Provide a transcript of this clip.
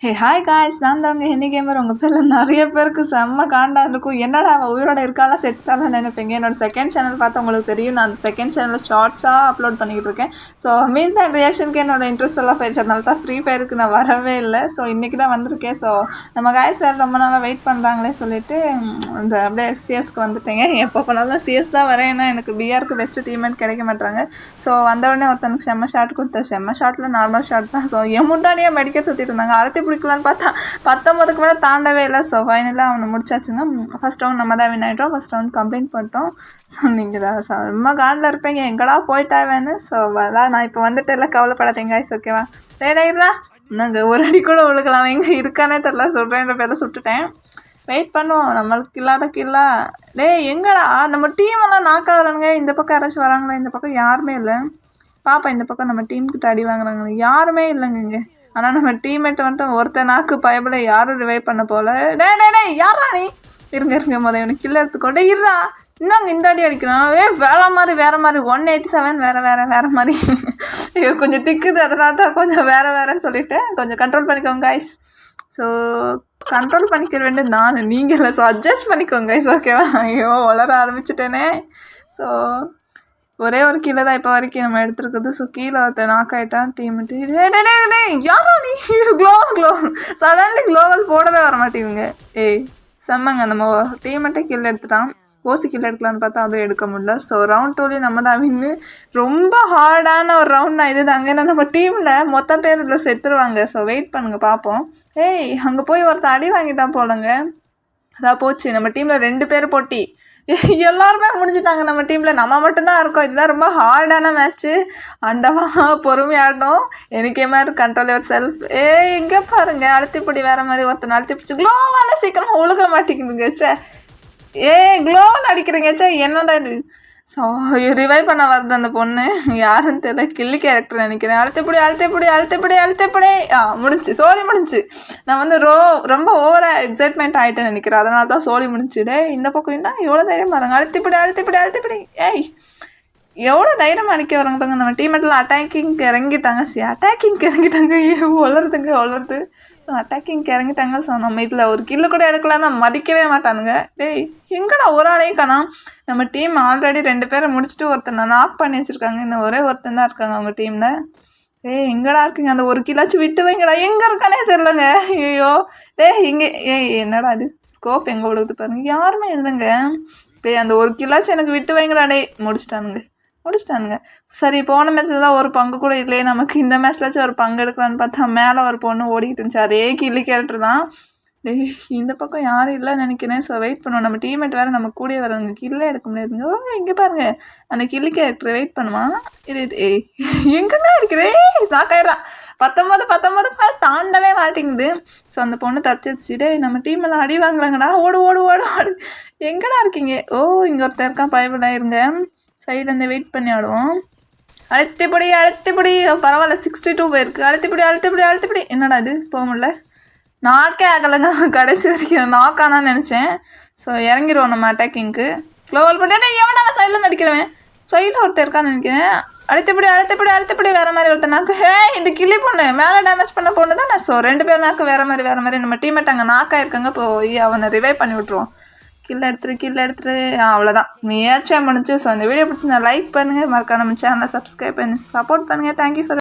Hey hi guys, நான் தாங்க ஹெனி gamer. உங்கள் பேரில் நிறைய பேருக்கு செம்ம காண்டா இருக்கும். என்னடா அவள் உயிரோட இருக்காளா செத்துட்டாலாம் நினைப்பீங்க. என்னோட செகண்ட் சேனல் பார்த்து உங்களுக்கு தெரியும். நான் அந்த செகண்ட் சேனலில் ஷார்ட்ஸாக அப்லோட் பண்ணிக்கிட்டு இருக்கேன். ஸோ மீன்ஸ் அண்ட் ரியாக்ஷனுக்கு என்னோட இன்ட்ரெஸ்ட் எல்லாம் போயிடுச்சு. அதனால தான் ஃப்ரீ ஃபயருக்கு நான் வரவே இல்லை. ஸோ இன்றைக்கி தான் வந்திருக்கேன். ஸோ நம்ம காய்ஸ் வேறு ரொம்ப நாளாக வெயிட் பண்ணுறாங்களே சொல்லிட்டு இந்த அப்படியே சிஎஸ்க்கு வந்துட்டேங்க. எப்போ போனாலும் சிஎஸ் தான் வரேன். ஏன்னா எனக்கு பிஆருக்கு பெஸ்ட்டு டீம்மேட் கிடைக்க மாட்டாங்க. ஸோ வந்தவுடனே ஒருத்தனுக்கு செம்ம ஷாட் கொடுத்தேன். செம்ம ஷாட்டில் நார்மல் ஷாட் தான். ஸோ என் முன்னாடியே மெடிக்கல் சுற்றிட்டு இருந்தாங்க. அழுத்தி பிடிக்கலான்னு பார்த்தா 19க்கு மேலே தாண்டவே இல்லை. ஸோ ஃபைனலாக அவனை முடிச்சாச்சுங்க. ஃபஸ்ட் ரவுண்ட் நம்ம தான் வின் ஆகிட்டோம். ஃபஸ்ட் ரவுண்ட் கம்ப்ளைண்ட் பண்ணிட்டோம். ஸோ நீங்கள் தான் செம்ம காண்டில் இருப்பீங்க, எங்கடா போயிட்டாவேன்னு. ஸோ அதான் நான் இப்போ வந்துட்டு எல்லாம் கவலைப்படாதீங்க guys, ஓகேவா? ரெடியாயிடுறா? நாங்கள் ஒரு அடி கூட விழுக்கலாம், எங்கே இருக்கானே தெரில. சொல்கிறேன்ற பேரில் சுட்டுட்டேன். வெயிட் பண்ணுவோம், நம்மளுக்கு இல்லாத கில்லா. எங்கடா நம்ம டீமெல்லாம் நாக்காகிறானுங்க. இந்த பக்கம் யாராச்சும் வராங்களா? இந்த பக்கம் யாருமே இல்லை. பாப்பா இந்த பக்கம் நம்ம டீமுக்கிட்ட அடி வாங்குறாங்க. யாருமே இல்லைங்க இங்கே. ஆனால் நம்ம டீம்மேட் வந்துட்டு ஒருத்த நாக்கு பயப்பட யாரும் ரிவைவ் பண்ண போல. டே யாரா நீ? இருங்க முதல் இவனுக்கு கில்ல எடுத்துக்கோண்டே இருறா. இன்னும் இந்த அடி அடிக்கிறான். வேற மாதிரி 187 வேற மாதிரி கொஞ்சம் திக்குது. அதனால தான் கொஞ்சம் வேறன்னு சொல்லிவிட்டேன். கொஞ்சம் கண்ட்ரோல் பண்ணிக்கோங்க guys. ஸோ கண்ட்ரோல் பண்ணிக்க வேண்டியது நான், நீங்கள் இல்லை. ஸோ அட்ஜஸ்ட் பண்ணிக்கோங்க guys, ஓகேவா? ஐயோ வளர ஆரம்பிச்சிட்டேனே. ஸோ ஒரே ஒரு கீழே தான் இப்போ வரைக்கும் நம்ம எடுத்துருக்குது. ஸோ கீழே ஒருத்தர் நாக் ஆகிட்டான் டீம்ட்டு. யாரா நீ? க்ளோ சடன்லி க்ளோவல் போடவே வர மாட்டேங்குதுங்க. செம்மங்க. நம்ம டீமெண்ட்டே கீழே எடுத்துட்டான். ஓசி கீழே எடுக்கலான்னு பார்த்தா அதுவும் எடுக்க முடியல. ஸோ ரவுண்ட் 2 நம்ம தான் வின்னு. ரொம்ப ஹார்டான ஒரு ரவுண்ட் தான் இது தாங்க. ஏன்னா நம்ம டீமில் மொத்த பேர் இதில் செத்துருவாங்க. ஸோ வெயிட் பண்ணுங்கள் பார்ப்போம். அங்கே போய் ஒருத்தர் அடி வாங்கிட்டான் போலங்க. அதான் போச்சு. நம்ம டீமில் 2 பேர் போட்டி. எல்லாருமே முடிஞ்சுட்டாங்க. நம்ம டீமில் நம்ம மட்டும்தான் இருக்கோம். இதுதான் ரொம்ப ஹார்டான மேட்ச்சு. அண்டவா பொறுமையாடணும். எனக்கே மாதிரி கண்ட்ரோல் யுவர் செல்ஃப். எங்கே பாருங்க, அழுத்திப்படி வேறு மாதிரி ஒருத்தனை அழுத்தி பிடிச்சி க்ளோவால சீக்கிரமாக ஒழுக மாட்டேங்குதுங்க. க்ளோவால் அடிக்கிறீங்க. என்னடா இது? ஸோ ரிவைவ் பண்ண வருது அந்த பொண்ணு. யாருன்னு தெரியல, கில்லி கேரக்டர் நினைக்கிறேன். அழுத்தப்படி முடிஞ்சு. சோழி முடிஞ்சு. நான் வந்து ரொம்ப ஓவராக எக்ஸைட்மெண்ட் ஆகிட்டேன்னு நினைக்கிறேன். அதனால தான் சோழி முடிஞ்சுடே. இந்த பக்கம் என்ன எவ்வளோ தைரியம் பாருங்க. அழுத்திப்படி எவ்வளோ தைரியமாக அடிக்க வராங்க பாருங்க. நம்ம டீமெட்டில் அட்டாக்கிங்க்கு இறங்கிட்டாங்க. வளருது. ஸோ அட்டாக்கிங்க்கு இறங்கிட்டாங்க. ஸோ நம்ம இதில் ஒரு கில்லு கூட எடுக்கலாம்னா மதிக்கவே மாட்டானுங்க. எங்கடா ஒரு ஆளையும் காணோம். நம்ம டீம் ஆல்ரெடி 2 பேரை முடிச்சுட்டு ஒருத்தனை நாக் பண்ணி வச்சுருக்காங்க. இன்னும் ஒரே ஒருத்தன் தான் இருக்காங்க அவங்க டீமில். எங்கடா இருக்குங்க அந்த ஒரு கில்லாச்சும் விட்டு வைங்கடா. எங்கே இருக்கானே தெரிலங்க. ஐயோ இங்கே என்னடா அது? ஸ்கோப் எங்கே விழுகுது பாருங்க. யாருமே இல்லைங்க. அந்த ஒரு கில்லாச்சும் எனக்கு விட்டு வைங்கடா. முடிச்சிட்டானுங்க. சரி, போன மேட்ச்சில் தான் ஒரு பங்கு கூட இல்லையே நமக்கு. இந்த மேட்ச்லாச்சும் ஒரு பங்கு எடுக்கலான்னு பார்த்தா மேலே ஒரு பொண்ணு ஓடிக்கிட்டு இருந்துச்சு. அதே கில்லி கேரக்டர் தான். இந்த பக்கம் யாரும் இல்லைன்னு நினைக்கிறேன். ஸோ வெயிட் பண்ணுவோம். நம்ம டீம்மேட் வேறு நம்ம கூட வரவங்க கில்லே எடுக்க முடியாதுங்க. இங்கே பாருங்க அந்த கில்லி கேரக்டர் வெயிட் பண்ணுவான். இது எங்கெங்க அடிக்கிறேன்? சாக்காயிரம் 19 மேலே தாண்டவே மாட்டேங்குது. ஸோ அந்த பொண்ணு தப்பிச்சிட்டு நம்ம டீமெல்லாம் அடி வாங்குறாங்கடா. ஓடு எங்கடா இருக்கீங்க? இங்கே ஒருத்தர் இருக்கான். பயப்படா இருங்க. சைட்லேருந்து வெயிட் பண்ணி ஆடுவோம். அழுத்திப்படி பரவாயில்ல. 62 போயிருக்கு. அழுத்திப்படி. என்னடா இது? போக முடியல. நாக்கே ஆகலைங்க கடைசி வரைக்கும். நாக்கானான்னு நினச்சேன். ஸோ இறங்கிடுவோம் நம்ம அட்டாக்கிங்க்கு. க்ளோவல் பண்ணி எவனா சைட்லேருந்து அடிக்கிறவன். சைடில் ஒருத்தர் இருக்கான்னு நினைக்கிறேன். அழுத்திப்படி வேறு மாதிரி ஒருத்தர் நாக்கு. இந்த கிளி பொண்ணு மேலே டேமேஜ் பண்ண பொண்ணு தானே. ஸோ 2 பேர் நாக்கு வேறு மாதிரி. நம்ம டீம்மேட் அங்கே நாக்காக இருக்காங்க. போய் அவனை ரிவைவ் பண்ணி விட்ருவோம். கில்ல எடுத்துரு. அவ்வளோதான், முயற்சியாக முடிஞ்சு. ஸோ அந்த வீடியோ பிடிச்சி நான் லைக் பண்ணுங்கள். மறக்காம நம்ம சேனலை சப்ஸ்கிரைப் பண்ணி சப்போர்ட் பண்ணுங்கள். Thank you for